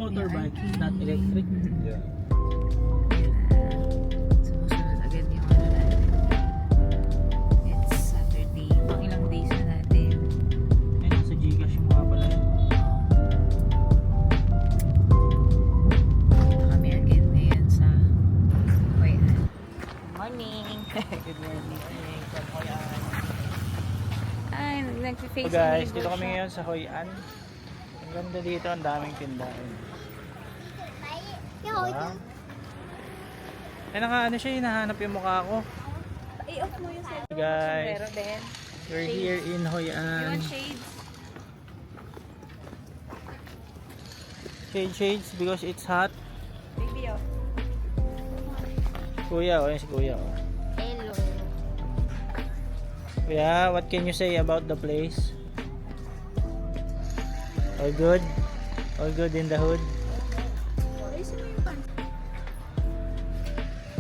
motorbike, not electric. Yeah. Sumusunod agad yung ano natin. It's Saturday. Pang ilang days na natin. Ayun, nasa Gcash yung mga pala yun. Dito kami again ngayon sa Hoyan. Morning! Good morning from Hoi An. Ay, So nagpe-face guys, dito kami ngayon sa Hoi An. Ang ganda dito, ang daming tindahan. Diba? Eh naka ano siya, hinahanap yung mukha ko. I-off mo yung cellphone. Guys, Sombrero din. we're Shades. here in Hoi You An. want shades? Shades because it's hot. Baby, oh. Kuya, oh, yun si Kuya. Oh. Hello. Kuya, what can you say about the place? All good? All good in the hood? Ayusin mo yung pants.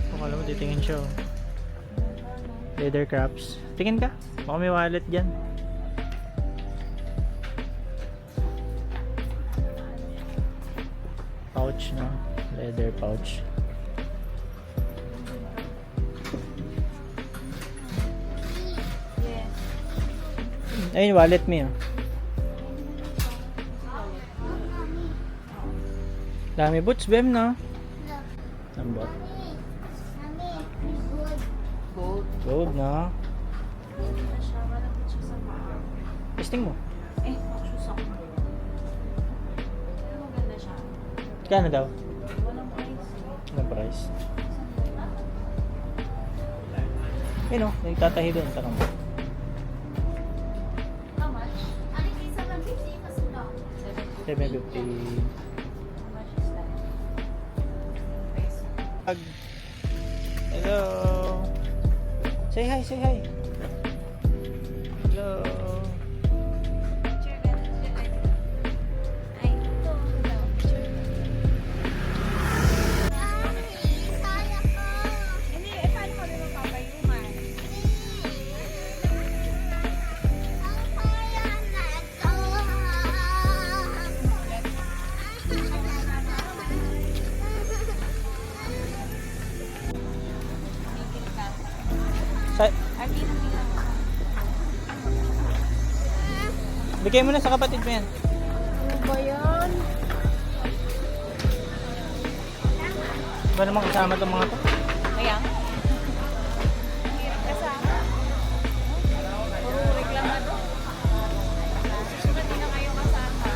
Kung alam mo, titingin siya. Oh. Leather crafts. Tingin ka? Baka may wallet dyan. Pouch, no? Leather pouch. Yes. Ayun, wallet mo yun. Dami boots, Bem, no? Lambot. Gold. Gold, no? Gold na siya. Malapit siya sa mga. Testing mo. Shoes ako. Pero maganda siya. Kano daw? Walang price. Anong price? Ayun, no? Nagtatahi doon. Tanong mo. How much? 750. 750. How much is that? Peso. Hello. Say hi, say hi. Hello. Picture ka. Ay, ito. Picture. Hindi, paano kami magpapayuman? Tumigil ka. Sa Agi na nila. bigay mo na sa kapatid mo yan. Ano ba yan? Ba naman kasama itong mga to? Kaya? Ang hirap kasama. Puro reklamado. Susunod din na kayo kasama.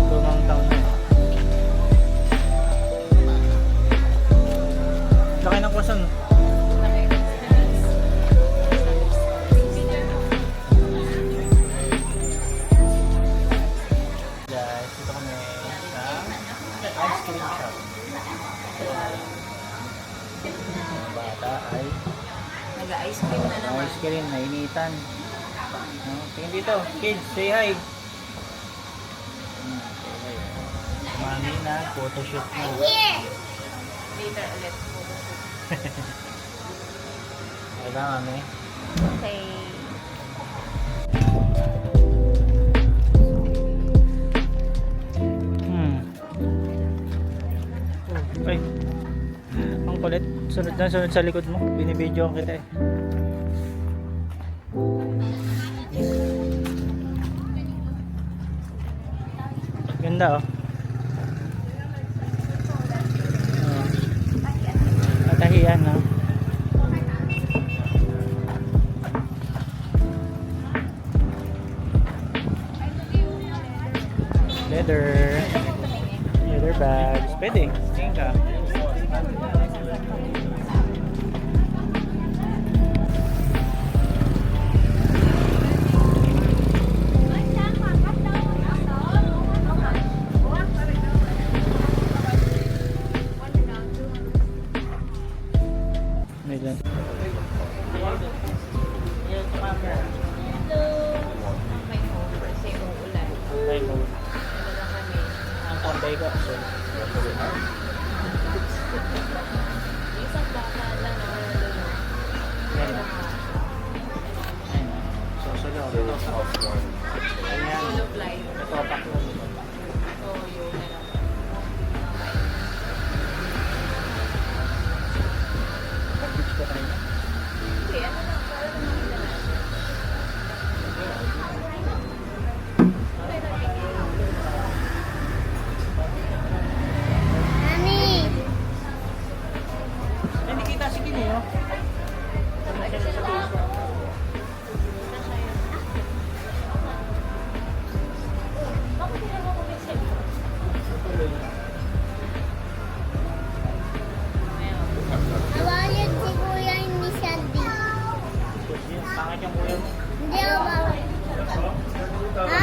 Lumang taon na. Laki ng kusan. Guys, dito kami sa ice cream shop. Mga bata ay Nag-ice cream na naman. ice cream, nainitan. No? Tingin dito, kids, say hi. Say hi. Mami na, photoshoot na. Later ulit. Wala mami. Okay. Ay. Ang kulit. Sunod na sunod sa likod mo. Binibidyo kita eh. Ganda oh. Natahian no. Leather. Leather bags. Pwede. Tingin ka. May lang. Hello. May home kasi uulan. May load. Ano lang kami. tambay ka. So, Isang baka na doon. yan na. Ayun na. So, sulok. Ayan. Sulok light. Ito, taklo. So, yun na lang. Pag-beach ka tayo. Hindi, ano lang. Para naman nila. Hindi kita si Kini, oh. Nawalid si Kuya hindi siya di. Pangit yung kuya mo. Hindi ako bawal. Ha?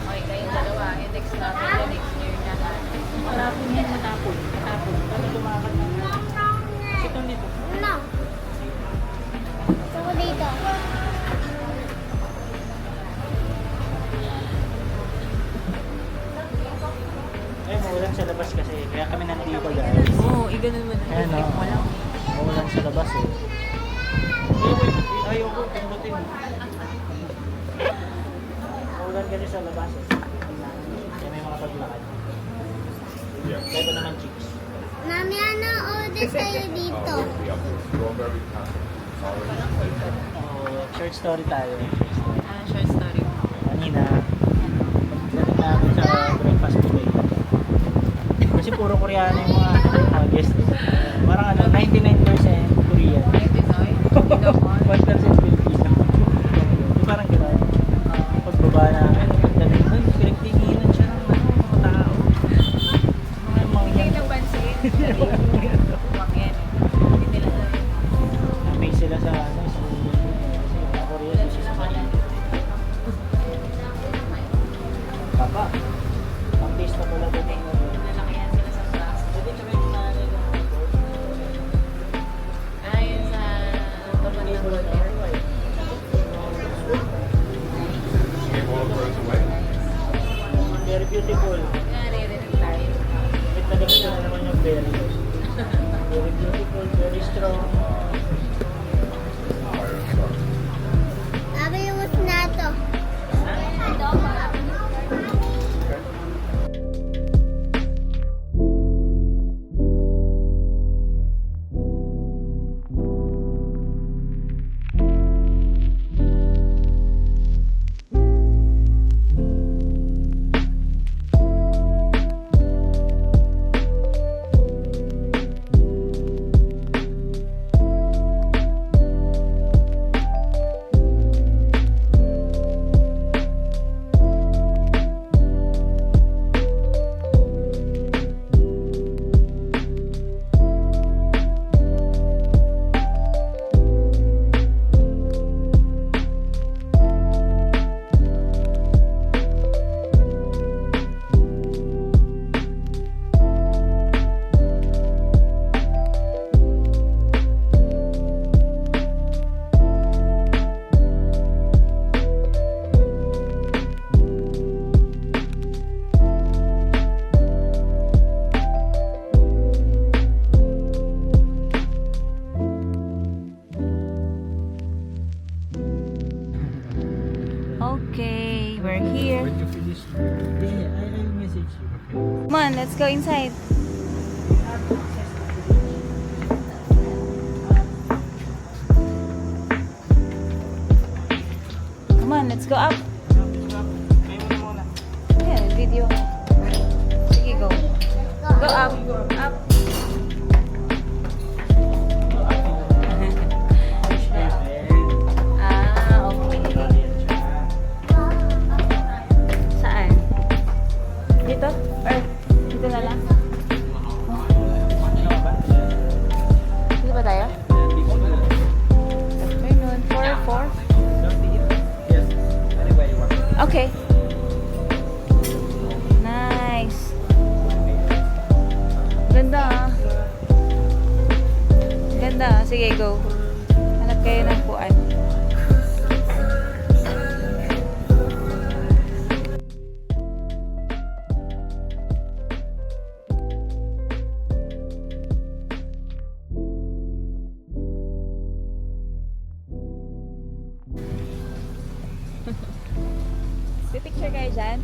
Okay, kayong dalawa. I-text natin na next year na. Matapon yan, matapon. Matapon. Kami lumakad ng... Ito nito. No. Gusto ko dito. Eh, maulan sa labas kasi. Kaya kami nandito, guys. Oo, i-ganun mo na. Ayan, oh. Walang. Maulan sa labas, eh. Ayoko, pindutin mo. Maulan kasi sa labas, eh. Kaya may mga paglakad. Kaya ito naman, chicks. Mami, ano order tayo dito? Oh, short story tayo. Short story. Kanina, pagdating namin sa breakfast buffet. Kasi puro Koreano yung mga guest. Parang 99% Korean. Ay, Pinoy. Hindi naman. 1% Filipino. Yung parang gano'n. Pagbaba namin, pagdating doon, pinagtinginan siya ng mga tao. Mga Hindi napansin. Mangyan. Hindi nila na. may sila sa ano, sa Korea. Ilan sila pala? Papa, ang taste na pala doon. Nalakihan sila sa braso. Pwede kami na Ayun sa taban ng hotel. very beautiful. Naririnig tayo. Wait na gamit ko na naman yung very. Very beautiful, very strong. Sabi yung mas na to. Ito. Okay, we're here. you finish? Yeah, I message you. Come on, let's go inside. Come on, let's go up. Yeah, video. Sige, go. Go up. Up. Ah, okay. Saan? Dito? Or dito na lang? Dito ba tayo? Afternoon. 4. Yes, anyway you want. Okay. Nice. Ganda ah. Ganda ah. Sige, go. Hanap kayo ng puan. dyan?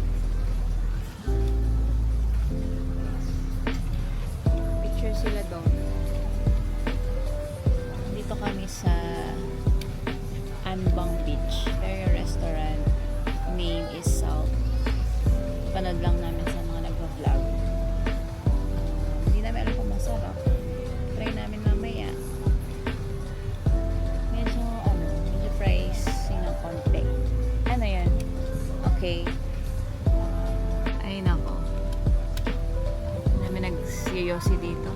Picture sila doon. Dito kami sa Anbang Beach. Pero yung restaurant name is South. Panood lang namin sa mga nagpa-vlog. Hindi namin alam kung masarap. Try namin mamaya. Medyo pricey ng konti. Ano yan? Okay. Ay nako. Namin nag-yosi dito.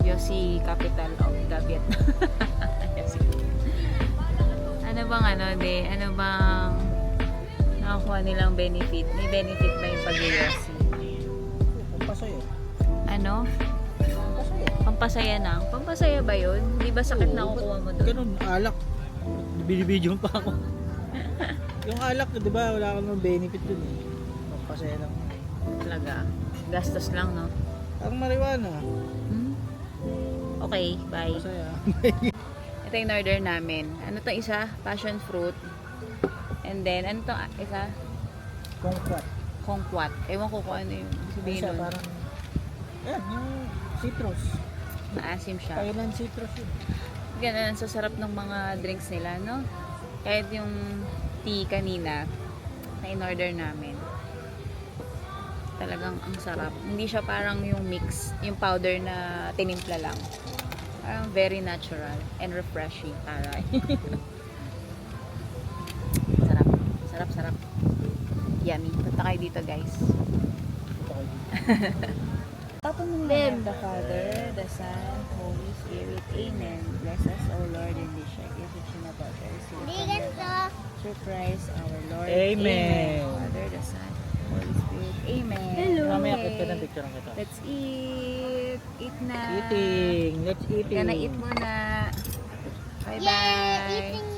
Yosi capital of the Vietnam. Ano bang ano bang nakakuha nilang benefit? May benefit ba yung pag-yosi? Pampasayo. Ano? Pampasayo. Pampasaya na? Pampasaya ba yun? Di ba sakit na kukuha mo doon? Ganun, alak. Binibidyo pa ako. Yung alak, di ba, wala kang benefit dun eh. Pampasaya lang. Talaga. Gastos lang, no? Parang marijuana. Hmm? Okay, bye. Pampasaya. Ito yung order namin. Ano to isa? Passion fruit. And then, ano to isa? Kumquat. Kumquat. Ewan ko kung ano yung sabihin Isa nun. parang, yan, yung citrus. Maasim siya. Thailand citrus yun. Ganun, sa sarap ng mga drinks nila, no? Kahit yung tea kanina na in-order namin. Talagang ang sarap. Hindi siya parang yung mix, yung powder na tinimpla lang. Parang very natural and refreshing. Taray. Sarap. Sarap, sarap. Yummy. Punta kayo dito, guys. Ito kayo dito. Tapos ng name the Father, the Son, Holy Spirit. Amen. Bless us, O Lord, in this share. Give it to about Hindi ganito. Surprise our Lord. Amen. Father, the Son, Holy Spirit. Amen. Mamaya kita ng picture kita. Let's eat. Eat na. Eating. Let's eating. Gonna eat muna. Yay! Bye-bye. Eating